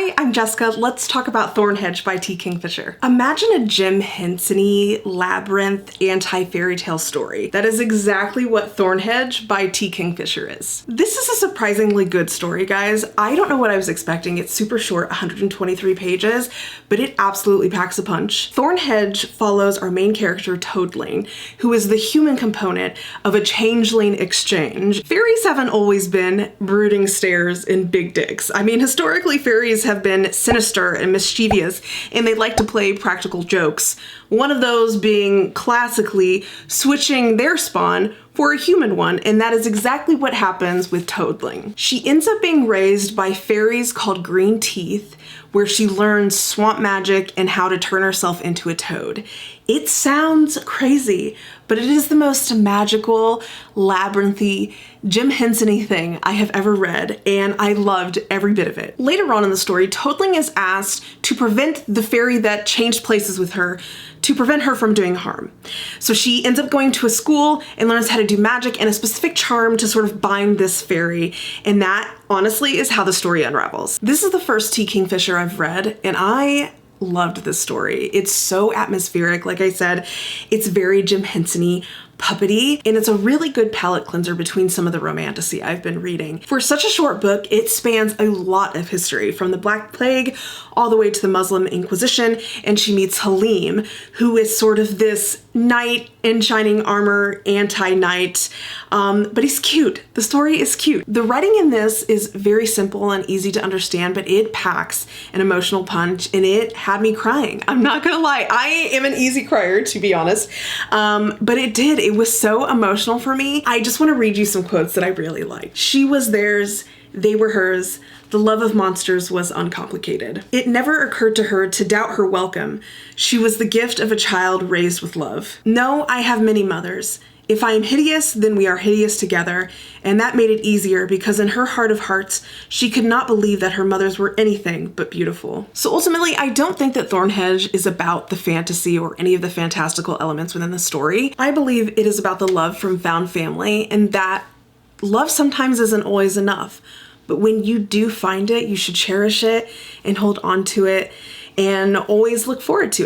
Hi, I'm Jessica. Let's talk about Thornhedge by T. Kingfisher. Imagine a Jim Henson-y labyrinth anti-fairy tale story. That is exactly what Thornhedge by T. Kingfisher is. This is a surprisingly good story, guys. I don't know what I was expecting. It's super short, 123 pages, but it absolutely packs a punch. Thornhedge follows our main character, Toadling, who is the human component of a changeling exchange. Fairies haven't always been brooding stares and big dicks. I mean, historically, fairies have been sinister and mischievous, and they like to play practical jokes. One of those being classically switching their spawn for a human one, and that is exactly what happens with Toadling. She ends up being raised by fairies called Green Teeth, where she learns swamp magic and how to turn herself into a toad. It sounds crazy, but it is the most magical, labyrinthy, Jim Henson-y thing I have ever read, and I loved every bit of it. Later on in the story, Toadling is asked to prevent the fairy that changed places with her, to prevent her from doing harm. So she ends up going to a school and learns how to do magic and a specific charm to sort of bind this fairy, and that honestly is how the story unravels. This is the first T. Kingfisher I've read, and I loved this story. It's so atmospheric, like I said. It's very Jim Henson-y, puppety, and it's a really good palate cleanser between some of the romantasy I've been reading. For such a short book, it spans a lot of history, from the Black Plague all the way to the Muslim Inquisition, and she meets Halim, who is sort of this knight in shining armor, anti-knight, but he's cute. The story is cute. The writing in this is very simple and easy to understand, but it packs an emotional punch, and it had me crying. I'm not gonna lie, I am an easy crier, to be honest, but it did. It was so emotional for me. I just want to read you some quotes that I really like. She was theirs, they were hers. The love of monsters was uncomplicated. It never occurred to her to doubt her welcome. She was the gift of a child raised with love. No, I have many mothers. If I am hideous, then we are hideous together, and that made it easier because in her heart of hearts, she could not believe that her mothers were anything but beautiful. So ultimately, I don't think that Thornhedge is about the fantasy or any of the fantastical elements within the story. I believe it is about the love from found family, and that love sometimes isn't always enough. But when you do find it, you should cherish it and hold on to it and always look forward to it.